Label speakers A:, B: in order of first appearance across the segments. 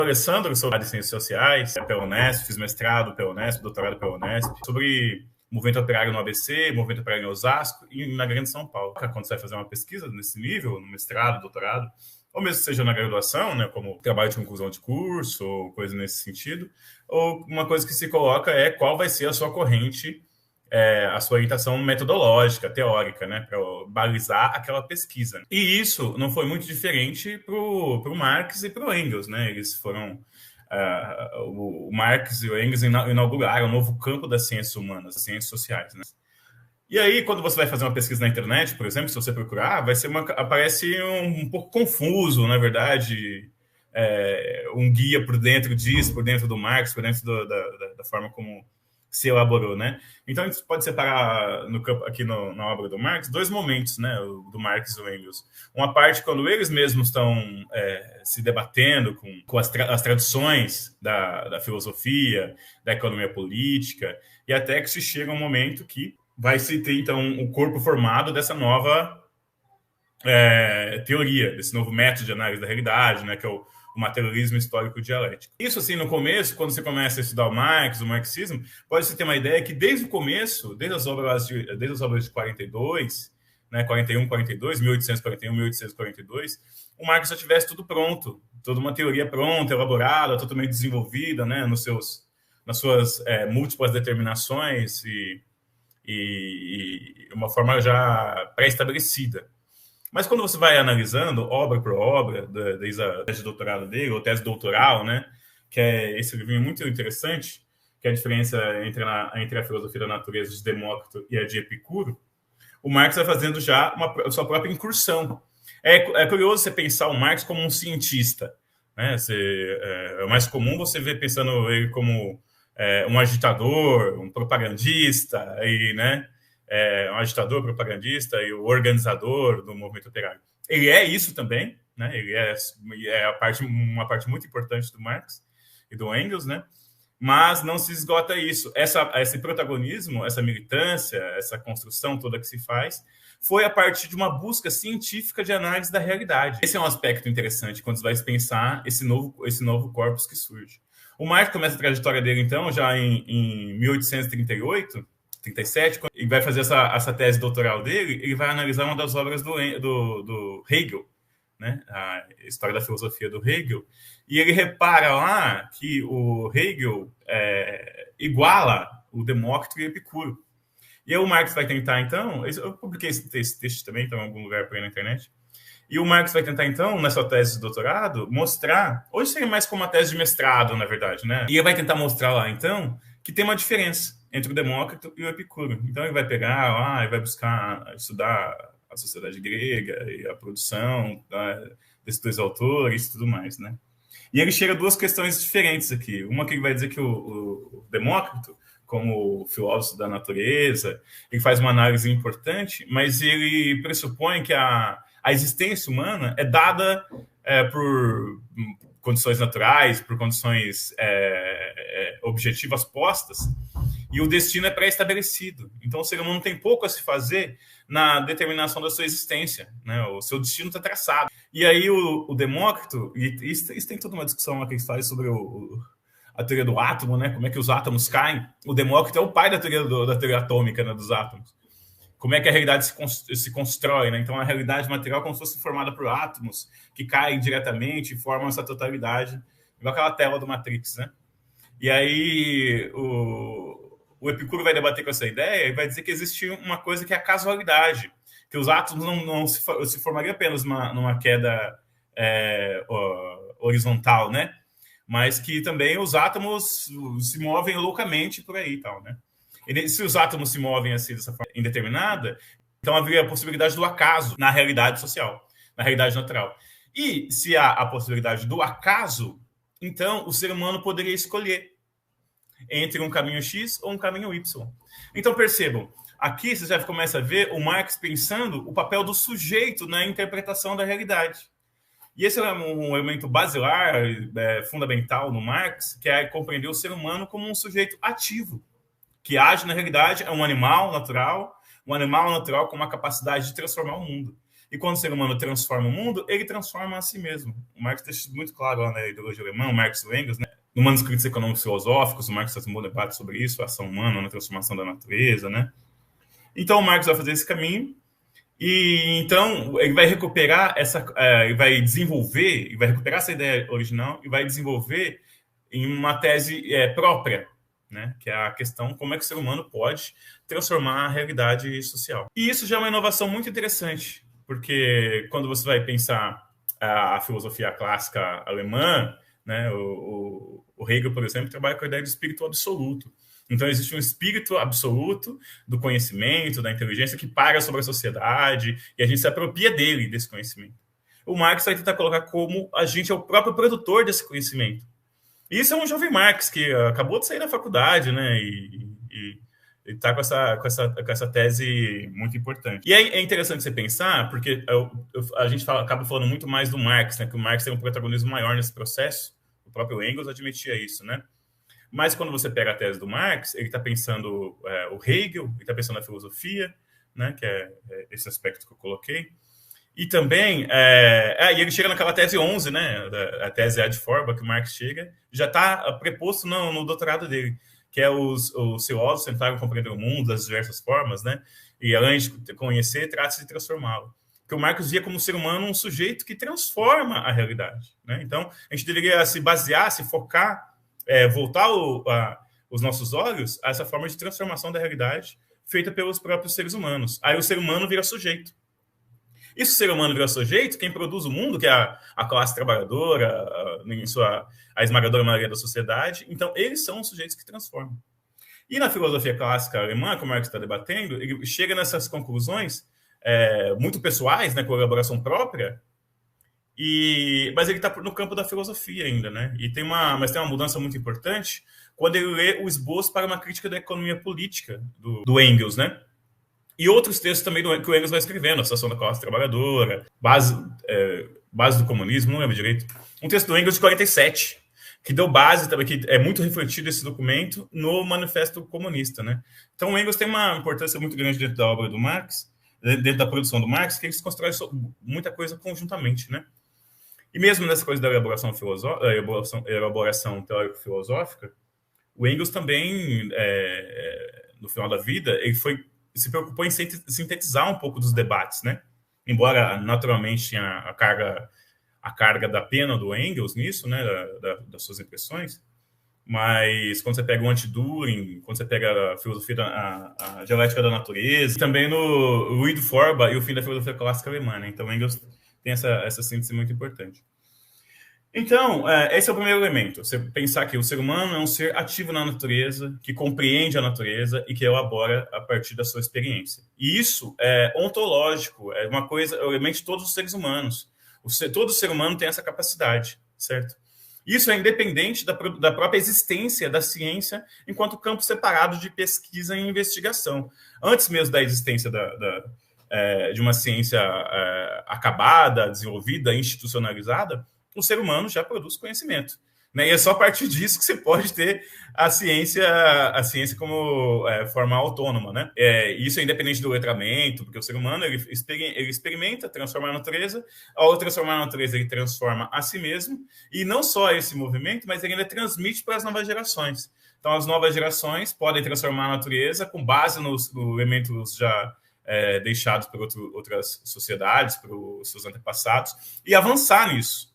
A: Alessandro, sobre as ciências sociais, pela Unesp, fiz mestrado pela Unesp, doutorado pela Unesp, sobre movimento operário no ABC, movimento operário em Osasco e na Grande São Paulo. Quando você vai fazer uma pesquisa nesse nível, no mestrado, doutorado, ou mesmo seja na graduação, né, como trabalho de conclusão de curso ou coisa nesse sentido, ou uma coisa que se coloca é qual vai ser a sua corrente, a sua orientação metodológica, teórica, né, para balizar aquela pesquisa. E isso não foi muito diferente para o Marx e para o Engels, né? Eles foram o Marx e o Engels inauguraram um novo campo das ciências humanas, das ciências sociais, né? E aí, quando você vai fazer uma pesquisa na internet, por exemplo, se você procurar, aparece um pouco confuso, na verdade, um guia por dentro disso, por dentro do Marx, por dentro da forma como se elaborou, né? Então, a gente pode separar no campo, aqui na obra do Marx, dois momentos, né? Do Marx e do Engels. Uma parte quando eles mesmos estão se debatendo com as tradições da filosofia, da economia política, e até que se chega um momento que vai se ter, então, o corpo formado dessa nova teoria, desse novo método de análise da realidade, né? Que é o materialismo histórico dialético. Isso, assim, no começo, quando você começa a estudar o Marx, o marxismo, pode-se ter uma ideia que desde o começo, desde as obras de 42, né, 41, 42, 1841, 1842, o Marx já tivesse tudo pronto, toda uma teoria pronta, elaborada, totalmente desenvolvida, né, nas suas múltiplas determinações e uma forma já pré-estabelecida. Mas quando você vai analisando obra por obra, desde a tese de doutorado dele, ou tese doutoral, né, que é esse livrinho muito interessante, que é a diferença entre a filosofia da natureza de Demócrito e a de Epicuro, o Marx vai fazendo já a sua própria incursão. É curioso você pensar o Marx como um cientista, né? É mais comum você ver pensando ele como um agitador, um propagandista, né? Um agitador, propagandista e o organizador do movimento operário. Ele é isso também, né? Ele é uma parte muito importante do Marx e do Engels, né? Mas não se esgota isso. Esse protagonismo, essa militância, essa construção toda que se faz, foi a partir de uma busca científica de análise da realidade. Esse é um aspecto interessante quando você vai pensar esse novo corpus que surge. O Marx começa a trajetória dele, então, já em 1838, 37, quando ele vai fazer essa tese doutoral dele, ele vai analisar uma das obras do Hegel, né? A história da filosofia do Hegel, e ele repara lá que o Hegel iguala o Demócrito e o Epicuro. E aí o Marx vai tentar, então, eu publiquei esse texto também, está em algum lugar por aí na internet, e o Marx vai tentar, então, nessa tese de doutorado, mostrar, hoje seria mais como uma tese de mestrado, na verdade, né? E ele vai tentar mostrar lá, então, que tem uma diferença entre o Demócrito e o Epicuro. Então ele vai pegar lá e vai buscar estudar a sociedade grega e a produção desses dois autores e tudo mais, né? E ele chega a duas questões diferentes aqui. Uma que ele vai dizer que o Demócrito, como filósofo da natureza, ele faz uma análise importante, mas ele pressupõe que a existência humana é dada por condições naturais, por condições objetivas postas, e o destino é pré-estabelecido. Então, o ser humano tem pouco a se fazer na determinação da sua existência, né? O seu destino está traçado. E aí, o Demócrito, e isso tem toda uma discussão que eles fazem sobre a teoria do átomo, né? Como é que os átomos caem. O Demócrito é o pai da teoria atômica, né, dos átomos. Como é que a realidade se constrói, né? Então, a realidade material é como se fosse formada por átomos que caem diretamente e formam essa totalidade, igual aquela tela do Matrix, né? E aí, o Epicuro vai debater com essa ideia e vai dizer que existe uma coisa que é a casualidade, que os átomos não se formariam apenas numa queda horizontal, né? Mas que também os átomos se movem loucamente por aí e tal, né? E se os átomos se movem assim dessa forma indeterminada, então haveria a possibilidade do acaso na realidade social, na realidade natural. E se há a possibilidade do acaso, então o ser humano poderia escolher entre um caminho X ou um caminho Y. Então percebam, aqui você já começa a ver o Marx pensando o papel do sujeito na interpretação da realidade. E esse é um elemento basilar, fundamental no Marx, que é compreender o ser humano como um sujeito ativo, que age na realidade, é um animal natural com uma capacidade de transformar o mundo. E quando o ser humano transforma o mundo, ele transforma a si mesmo. O Marx deixa isso muito claro lá na ideologia alemã, o Marx e o Engels, né? No Manuscritos Econômicos Filosóficos, o Marx faz um bom debate sobre isso, a ação humana na transformação da natureza, né? Então o Marx vai fazer esse caminho e então ele vai recuperar ele vai desenvolver, ele vai recuperar essa ideia original e vai desenvolver em uma tese própria, né? Que é a questão como é que o ser humano pode transformar a realidade social. E isso já é uma inovação muito interessante, porque quando você vai pensar a filosofia clássica alemã, né? O Hegel, por exemplo, trabalha com a ideia de espírito absoluto. Então, existe um espírito absoluto do conhecimento, da inteligência, que paira sobre a sociedade, e a gente se apropria dele, desse conhecimento. O Marx vai tentar colocar como a gente é o próprio produtor desse conhecimento. E isso é um jovem Marx, que acabou de sair da faculdade, né, e está com essa tese muito importante. E é interessante você pensar, porque a gente acaba falando muito mais do Marx, né, que o Marx tem um protagonismo maior nesse processo, o próprio Engels admitia isso, né? Mas quando você pega a tese do Marx, ele está pensando o Hegel, ele está pensando na filosofia, né, que é esse aspecto que eu coloquei. E também, e ele chega naquela tese 11, né, a tese ad forma, que o Marx chega, já está preposto no doutorado dele, que é os filósofos tentaram compreender o mundo das diversas formas, né, e além de conhecer, trata-se de transformá-lo. Porque o Marx via como ser humano um sujeito que transforma a realidade, né? Então, a gente deveria se basear, se focar, voltar os nossos olhos a essa forma de transformação da realidade feita pelos próprios seres humanos. Aí o ser humano vira sujeito. E se o ser humano vira sujeito, quem produz o mundo, que é a classe trabalhadora, a esmagadora maioria da sociedade, então eles são os sujeitos que transformam. E na filosofia clássica alemã, como o Marx está debatendo, ele chega nessas conclusões muito pessoais, né, com elaboração própria, mas ele está no campo da filosofia ainda, né? Mas tem uma mudança muito importante quando ele lê o esboço para uma crítica da economia política do Engels, né? E outros textos também que o Engels vai escrevendo, a Situação da Classe Trabalhadora, base do comunismo, não lembro direito. Um texto do Engels de 47, que deu base também, que é muito refletido esse documento no Manifesto Comunista, né? Então o Engels tem uma importância muito grande dentro da obra do Marx, dentro da produção do Marx, que eles constroem muita coisa conjuntamente, né? E mesmo nessa coisa da elaboração teórico-filosófica, o Engels também, no final da vida, ele se preocupou em sintetizar um pouco dos debates, né? Embora, naturalmente, tinha a carga da pena do Engels nisso, né? Das suas impressões. Mas quando você pega o Anti-Düring, quando você pega a filosofia a dialética da natureza, também no Louis de Feuerbach e o fim da filosofia clássica alemã, né? Então, Engels tem essa síntese muito importante. Então, esse é o primeiro elemento. Você pensar que o ser humano é um ser ativo na natureza, que compreende a natureza e que elabora a partir da sua experiência. E isso é ontológico, é uma coisa, é o elemento de todos os seres humanos. Todo ser humano tem essa capacidade, certo? Isso é independente da própria existência da ciência enquanto campo separado de pesquisa e investigação. Antes mesmo da existência de uma ciência acabada, desenvolvida, institucionalizada, o ser humano já produz conhecimento, né? E é só a partir disso que você pode ter a ciência como forma autônoma, né? Isso é independente do letramento, porque o ser humano ele experimenta, transforma a natureza, ao transformar a natureza ele transforma a si mesmo, e não só esse movimento, mas ele ainda transmite para as novas gerações. Então as novas gerações podem transformar a natureza com base nos elementos já deixados por outras sociedades, por seus antepassados, e avançar nisso.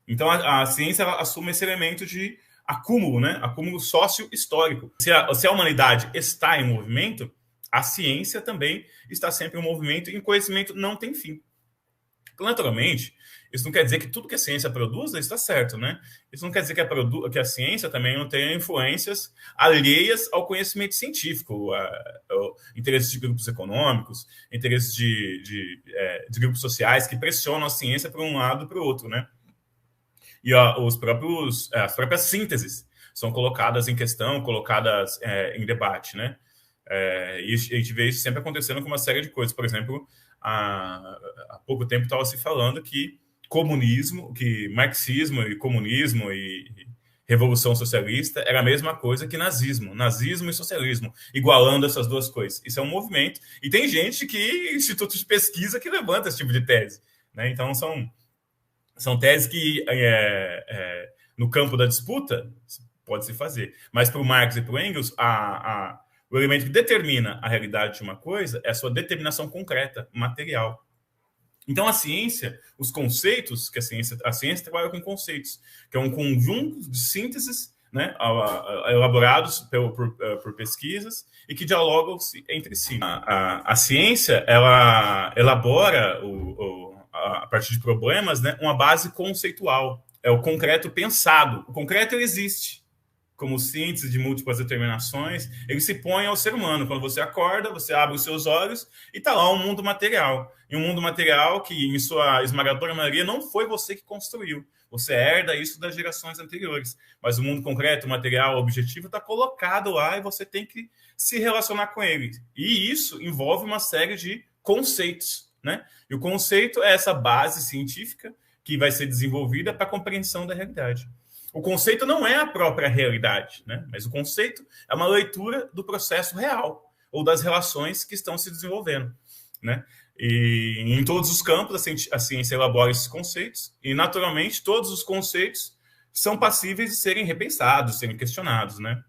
A: Então, a ciência assume esse elemento de acúmulo, né? Acúmulo sócio-histórico. Se a humanidade está em movimento, a ciência também está sempre em movimento e o conhecimento não tem fim. Naturalmente, isso não quer dizer que tudo que a ciência produz está certo, né? Isso não quer dizer que a ciência também não tenha influências alheias ao conhecimento científico, interesses de grupos econômicos, interesses de grupos sociais que pressionam a ciência para um lado e para o outro, né? E as próprias sínteses são colocadas em questão, colocadas em debate, né? E a gente vê isso sempre acontecendo com uma série de coisas. Por exemplo, há pouco tempo estava se falando que marxismo e comunismo Revolução Socialista era a mesma coisa que nazismo. Nazismo e socialismo, igualando essas duas coisas. Isso é um movimento. E tem gente institutos de pesquisa que levanta esse tipo de tese. Né? Então, são teses que, no campo da disputa, pode-se fazer. Mas para o Marx e para o Engels, o elemento que determina a realidade de uma coisa é a sua determinação concreta, material. Então, a ciência, os conceitos, que a ciência trabalha com conceitos, que é um conjunto de sínteses, né, elaborados por pesquisas e que dialogam entre si. A ciência, ela elabora, a partir de problemas, né, uma base conceitual. É o concreto pensado. O concreto, ele existe como síntese de múltiplas determinações, ele se põe ao ser humano. Quando você acorda, você abre os seus olhos e está lá um mundo material. E um mundo material que, em sua esmagadora maioria, não foi você que construiu. Você herda isso das gerações anteriores. Mas o mundo concreto, material, objetivo, está colocado lá e você tem que se relacionar com ele. E isso envolve uma série de conceitos, né? E o conceito é essa base científica que vai ser desenvolvida para a compreensão da realidade. O conceito não é a própria realidade, né? Mas o conceito é uma leitura do processo real ou das relações que estão se desenvolvendo, né? E em todos os campos a ciência elabora esses conceitos e, naturalmente, todos os conceitos são passíveis de serem repensados, serem questionados, né?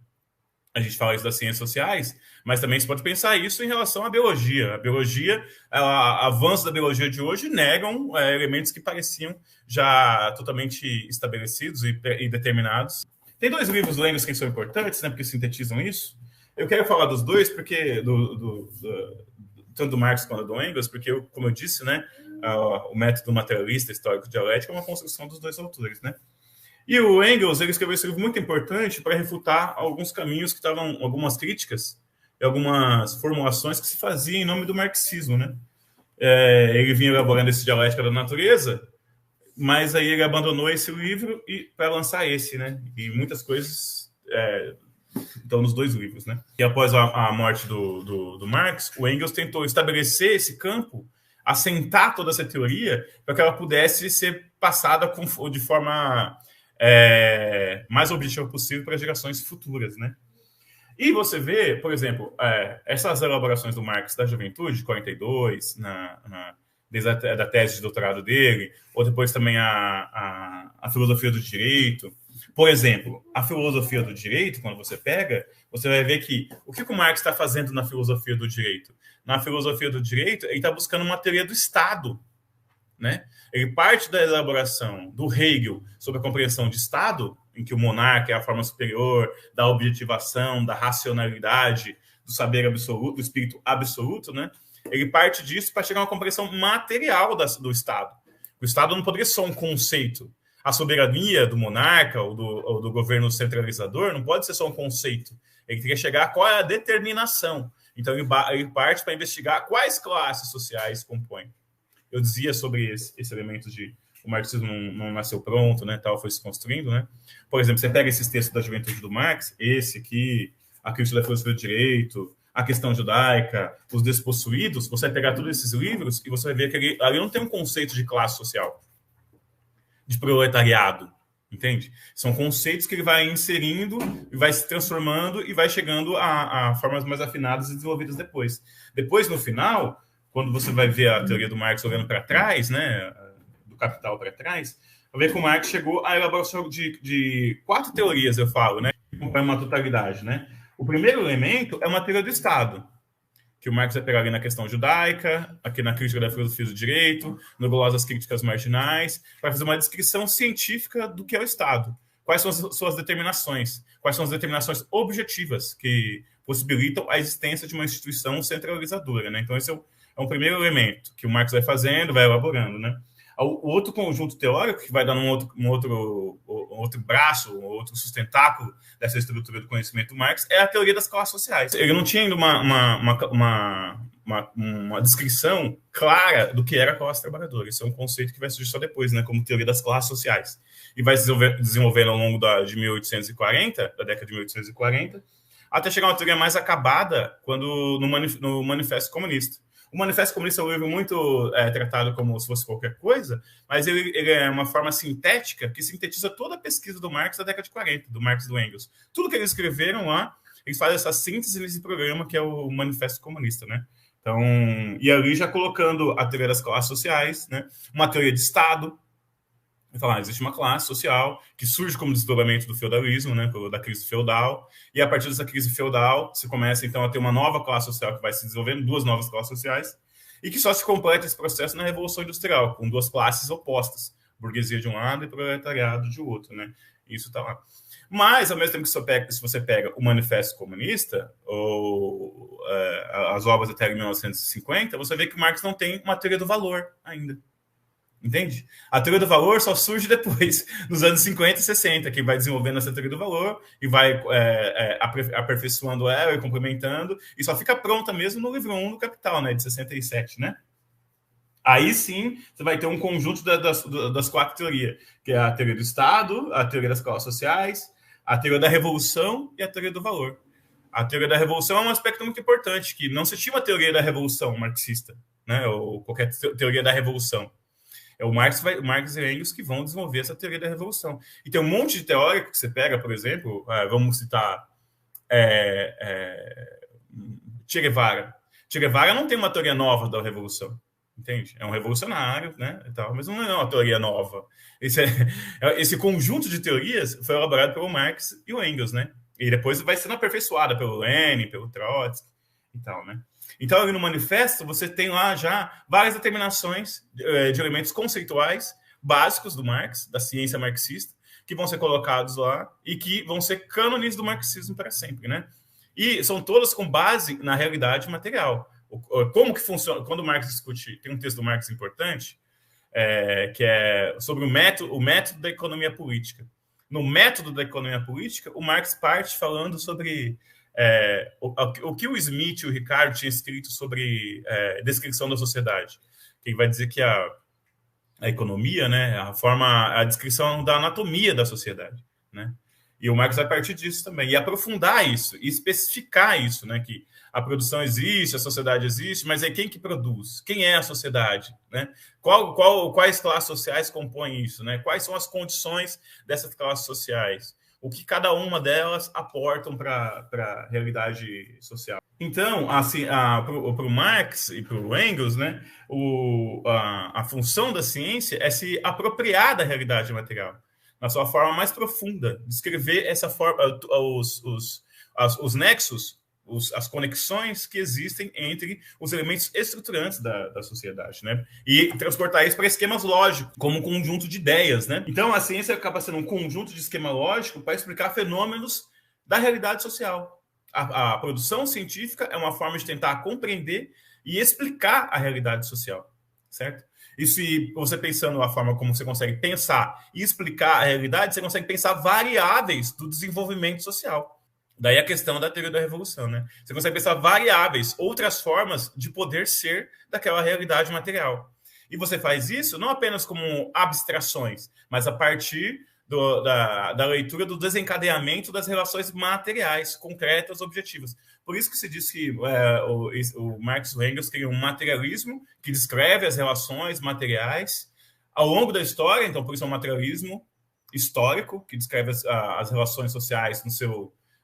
A: A gente fala isso das ciências sociais, mas também se pode pensar isso em relação à biologia. A biologia, avanços da biologia de hoje negam elementos que pareciam já totalmente estabelecidos e determinados. Tem dois livros do Engels que são importantes, né, porque sintetizam isso. Eu quero falar dos dois, porque tanto do Marx quanto do Engels, porque, como eu disse, né, o método materialista histórico-dialético é uma construção dos dois autores, né? E o Engels, ele escreveu esse livro muito importante para refutar alguns caminhos que estavam, algumas críticas e algumas formulações que se faziam em nome do marxismo, né? Ele vinha elaborando esse Dialética da Natureza, mas aí ele abandonou esse livro para lançar esse, né? E muitas coisas estão nos dois livros, né? E após a morte do Marx, o Engels tentou estabelecer esse campo, assentar toda essa teoria para que ela pudesse ser passada de forma mais objetiva possível para gerações futuras, né? E você vê, por exemplo, essas elaborações do Marx da juventude, de 42, desde a tese de doutorado dele, ou depois também a filosofia do direito. Por exemplo, a filosofia do direito, quando você pega, você vai ver que o que o Marx está fazendo na filosofia do direito? Na filosofia do direito, ele está buscando uma teoria do Estado, né? Ele parte da elaboração do Hegel sobre a compreensão de Estado, em que o monarca é a forma superior da objetivação, da racionalidade, do saber absoluto, do espírito absoluto, né? Ele parte disso para chegar a uma compreensão material do Estado. O Estado não poderia ser só um conceito. A soberania do monarca ou do governo centralizador não pode ser só um conceito. Ele queria chegar a qual é a determinação. Então, ele parte para investigar quais classes sociais compõem. Eu dizia sobre esse elemento de o marxismo não nasceu pronto, né, tal, foi se construindo, né? Por exemplo, você pega esses textos da juventude do Marx, esse aqui, a crítica da filosofia do direito, a questão judaica, os despossuídos, você vai pegar todos esses livros e você vai ver que ali não tem um conceito de classe social, de proletariado, entende? São conceitos que ele vai inserindo e vai se transformando e vai chegando a formas mais afinadas e desenvolvidas depois. Depois, no final, quando você vai ver a teoria do Marx olhando para trás, né, do Capital para trás, vai ver que o Marx chegou à elaboração de 4 teorias, eu falo, né, que compõem uma totalidade, né? O primeiro elemento é uma teoria do Estado, que o Marx vai pegar ali na questão judaica, aqui na crítica da filosofia do direito, no glosas críticas marginais, para fazer uma descrição científica do que é o Estado. Quais são as suas determinações? Quais são as determinações objetivas que possibilitam a existência de uma instituição centralizadora, né? Então, esse é um primeiro elemento que o Marx vai fazendo, vai elaborando, né? O outro conjunto teórico que vai dar um outro braço, um outro sustentáculo dessa estrutura do conhecimento do Marx é a teoria das classes sociais. Ele não tinha ainda uma descrição clara do que era a classe trabalhadora. Isso é um conceito que vai surgir só depois, né, como teoria das classes sociais. E vai se desenvolvendo ao longo da década de 1840, até chegar a uma teoria mais acabada no Manifesto Comunista. O Manifesto Comunista é um livro muito tratado como se fosse qualquer coisa, mas ele é uma forma sintética que sintetiza toda a pesquisa do Marx da década de 40, do Marx e do Engels. Tudo que eles escreveram lá, eles fazem essa síntese nesse programa que é o Manifesto Comunista, né? Então, e ali já colocando a teoria das classes sociais, né? Uma teoria de Estado. Falar, existe uma classe social que surge como desdobramento do feudalismo, né, da crise feudal, e a partir dessa crise feudal se começa então a ter uma nova classe social que vai se desenvolvendo, duas novas classes sociais, e que só se completa esse processo na Revolução Industrial, com duas classes opostas, burguesia de um lado e proletariado de outro, né? Isso está lá. Mas, ao mesmo tempo que se você pega o Manifesto Comunista, ou as obras até 1950, você vê que Marx não tem uma teoria do valor ainda. Entende? A teoria do valor só surge depois, nos anos 50 e 60, que vai desenvolvendo essa teoria do valor e vai aperfeiçoando ela e complementando, e só fica pronta mesmo no livro 1 do Capital, né, de 67, né? Aí sim, você vai ter um conjunto das quatro teorias, que é a teoria do Estado, a teoria das classes sociais, a teoria da revolução e a teoria do valor. A teoria da revolução é um aspecto muito importante, que não se tinha uma teoria da revolução marxista, né, ou qualquer teoria da revolução. É o Marx e Engels que vão desenvolver essa teoria da revolução. E tem um monte de teórico que você pega, por exemplo, vamos citar Che Guevara. Che Guevara não tem uma teoria nova da revolução, entende? É um revolucionário, né? E tal, mas não é uma teoria nova. Esse conjunto de teorias foi elaborado pelo Marx e o Engels, né? E depois vai sendo aperfeiçoada pelo Lenin, pelo Trotsky e tal, né? Então, ali no manifesto, você tem lá já várias determinações de elementos conceituais básicos do Marx, da ciência marxista, que vão ser colocados lá e que vão ser cânones do marxismo para sempre, né? E são todas com base na realidade material. Como que funciona? Quando o Marx discute, tem um texto do Marx importante, que é sobre o método da economia política. No método da economia política, o Marx parte falando sobre o que o Smith e o Ricardo tinham escrito sobre descrição da sociedade. Que vai dizer que a economia, né, a descrição da anatomia da sociedade, né? E o Marx vai partir disso também, e aprofundar isso, e especificar isso, né, que a produção existe, a sociedade existe, mas é quem que produz? Quem é a sociedade? Né? Quais classes sociais compõem isso? Né? Quais são as condições dessas classes sociais? O que cada uma delas aportam para a realidade social. Então, assim, para o Marx e para o Engels, né, a função da ciência é se apropriar da realidade material, na sua forma mais profunda, descrever essa forma, os nexos, as conexões que existem entre os elementos estruturantes da sociedade, né? E transportar isso para esquemas lógicos, como um conjunto de ideias, né? Então, a ciência acaba sendo um conjunto de esquema lógico para explicar fenômenos da realidade social. A produção científica é uma forma de tentar compreender e explicar a realidade social, certo? E se você pensando a forma como você consegue pensar e explicar a realidade, você consegue pensar variáveis do desenvolvimento social. Daí a questão da teoria da revolução, né? Você consegue pensar variáveis, outras formas de poder ser daquela realidade material. E você faz isso não apenas como abstrações, mas a partir da leitura do desencadeamento das relações materiais, concretas, objetivas. Por isso que se diz que o Marx e o Engels criam um materialismo que descreve as relações materiais ao longo da história, então por isso é um materialismo histórico, que descreve as relações sociais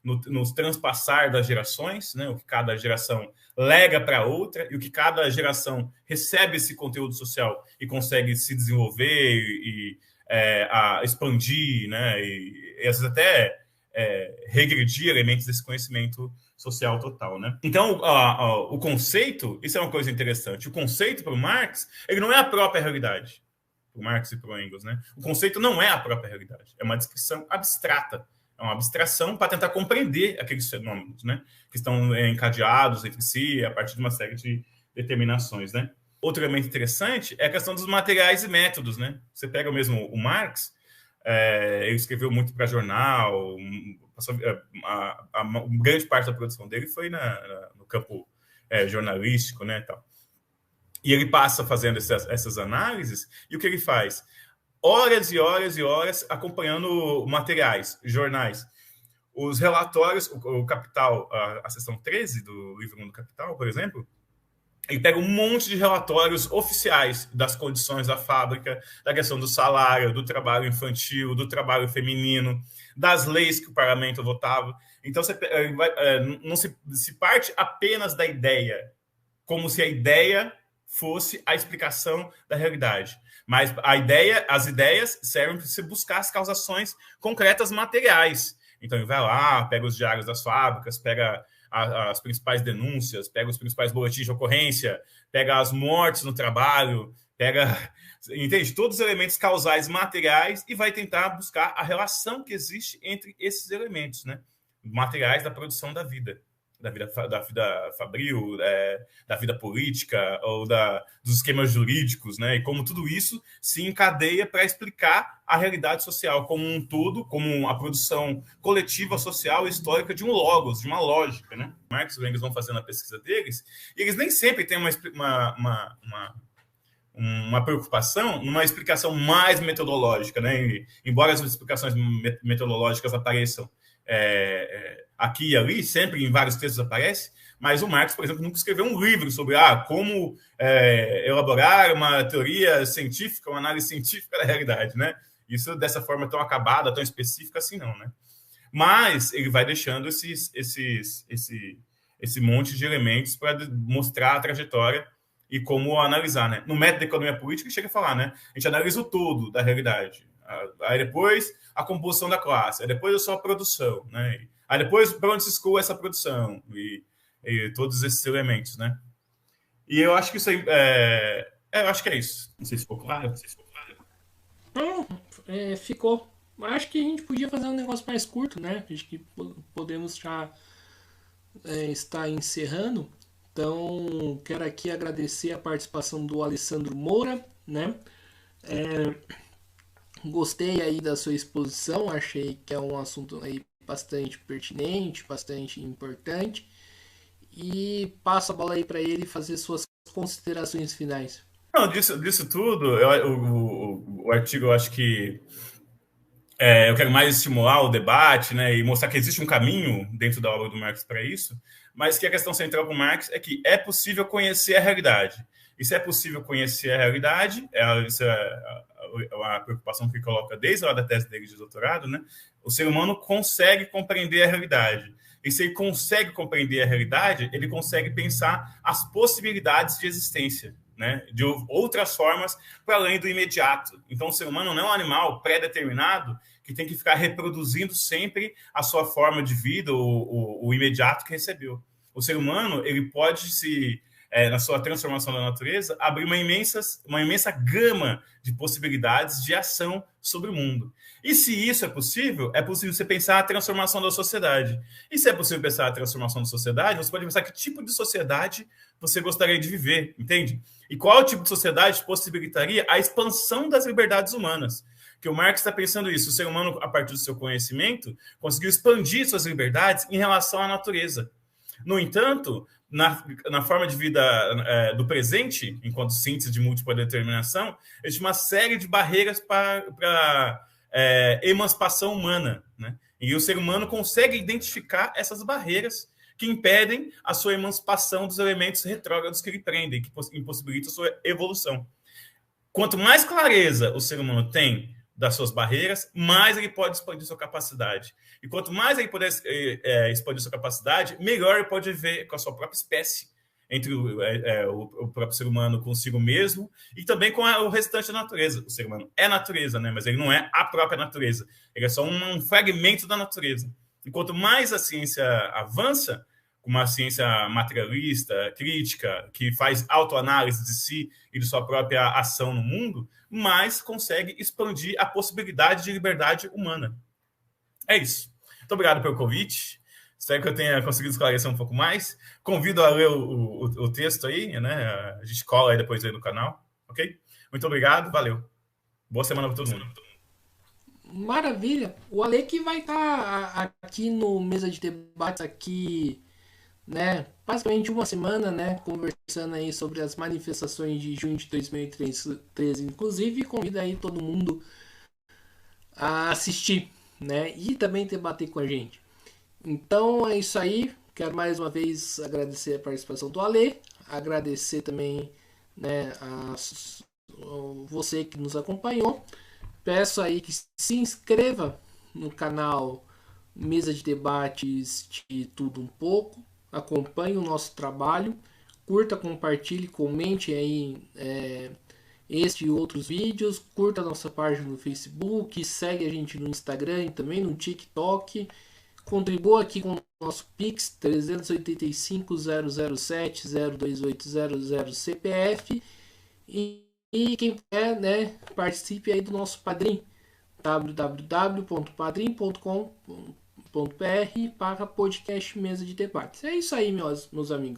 A: no transpassar das gerações, né? O que cada geração lega para outra e o que cada geração recebe esse conteúdo social e consegue se desenvolver e expandir, né? E às vezes até regredir elementos desse conhecimento social total, né? Então, o conceito, isso é uma coisa interessante. O conceito para o Marx, ele não é a própria realidade. Para o Marx e para o Engels, né? O conceito não é a própria realidade. É uma descrição abstrata. É uma abstração para tentar compreender aqueles fenômenos, né? Que estão encadeados entre si a partir de uma série de determinações, né? Outro elemento interessante é a questão dos materiais e métodos, né? Você pega mesmo o Marx, ele escreveu muito para jornal, grande parte da produção dele foi no campo jornalístico, né? Tal. E ele passa fazendo essas análises, e o que ele faz? Horas e horas e horas acompanhando materiais, jornais. Os relatórios, o Capital, a seção 13 do livro 1 do Capital, por exemplo, Ele pega um monte de relatórios oficiais das condições da fábrica, da questão do salário, do trabalho infantil, do trabalho feminino, das leis que o parlamento votava. Então, não se parte apenas da ideia, como se a ideia fosse a explicação da realidade. Mas as ideias servem para se buscar as causações concretas materiais. Então, ele vai lá, pega os diários das fábricas, pega as principais denúncias, pega os principais boletins de ocorrência, pega as mortes no trabalho, entende? Todos os elementos causais materiais e vai tentar buscar a relação que existe entre esses elementos, né? Materiais da produção da vida fabril, da vida política ou dos esquemas jurídicos, né? E como tudo isso se encadeia para explicar a realidade social como um todo, como a produção coletiva, social e histórica de um logos, de uma lógica, né? Marx e Engels vão fazendo a pesquisa deles e eles nem sempre têm uma preocupação numa explicação mais metodológica, né? E, embora as explicações metodológicas apareçam aqui e ali, sempre em vários textos aparece, mas o Marx, por exemplo, nunca escreveu um livro sobre como elaborar uma teoria científica, uma análise científica da realidade, né? Isso dessa forma tão acabada, tão específica assim, não, né? Mas ele vai deixando esse monte de elementos para mostrar a trajetória e como analisar, né? No método de economia política, chega a falar, né? A gente analisa o todo da realidade. Aí depois a composição da classe, aí depois a sua produção, né? Aí depois para onde se escoa essa produção e todos esses elementos, né? E eu acho que isso aí eu acho que é isso. Não sei se ficou claro. Não sei se ficou claro.
B: Não, ficou. Acho que a gente podia fazer um negócio mais curto, né? Acho que podemos já estar encerrando. Então, quero aqui agradecer a participação do Alessandro Moura, né? Gostei aí da sua exposição, achei que é um assunto aí bastante pertinente, bastante importante. E passo a bola aí para ele fazer suas considerações finais.
A: Não, disso tudo, o artigo eu acho que eu quero mais estimular o debate, né, e mostrar que existe um caminho dentro da obra do Marx para isso, mas que a questão central para o Marx é que é possível conhecer a realidade. E se é possível conhecer a realidade, isso é a preocupação que ele coloca desde lá da tese dele de doutorado, né? O ser humano consegue compreender a realidade. E se ele consegue compreender a realidade, ele consegue pensar as possibilidades de existência, né? De outras formas para além do imediato. Então, o ser humano não é um animal pré-determinado que tem que ficar reproduzindo sempre a sua forma de vida, o imediato que recebeu. O ser humano, ele pode na sua transformação da natureza, abrir uma imensa gama de possibilidades de ação sobre o mundo. E se isso é possível você pensar a transformação da sociedade. E se é possível pensar a transformação da sociedade, você pode pensar que tipo de sociedade você gostaria de viver, entende? E qual tipo de sociedade possibilitaria a expansão das liberdades humanas? Que o Marx está pensando isso. O ser humano, a partir do seu conhecimento, conseguiu expandir suas liberdades em relação à natureza. No entanto, na forma de vida do presente, enquanto síntese de múltipla determinação, existe uma série de barreiras para emancipação humana, né? E o ser humano consegue identificar essas barreiras que impedem a sua emancipação dos elementos retrógrados que ele prendem, que impossibilitam a sua evolução. Quanto mais clareza o ser humano tem das suas barreiras, mais ele pode expandir sua capacidade. E quanto mais ele puder expandir sua capacidade, melhor ele pode viver com a sua própria espécie, entre o próprio ser humano consigo mesmo e também com o restante da natureza. O ser humano é natureza, né? Mas ele não é a própria natureza. Ele é só um fragmento da natureza. E quanto mais a ciência avança, uma ciência materialista, crítica, que faz autoanálise de si e de sua própria ação no mundo, mais consegue expandir a possibilidade de liberdade humana. É isso. Muito obrigado pelo convite. Espero que eu tenha conseguido esclarecer um pouco mais. Convido a ler o texto aí, né? A gente cola aí depois aí no canal, ok? Muito obrigado, valeu. Boa semana para todo mundo.
B: Maravilha. O Ale que vai estar aqui no mesa de debates aqui, né? Basicamente uma semana, né? Conversando aí sobre as manifestações de junho de 2013. Inclusive, convido aí todo mundo a assistir, né? E também debater com a gente. Então é isso aí. Quero mais uma vez agradecer a participação do Ale, agradecer também, né, você que nos acompanhou. Peço aí que se inscreva no canal Mesa de Debates de Tudo Um Pouco, acompanhe o nosso trabalho, curta, compartilhe, comente aí este e outros vídeos, curta a nossa página no Facebook, segue a gente no Instagram e também no TikTok, contribua aqui com o nosso Pix 385 007 02800 CPF e quem quer, né, participe aí do nosso Padrim, www.padrim.com.br/podcast Mesa de Debates. É isso aí, meus amigos.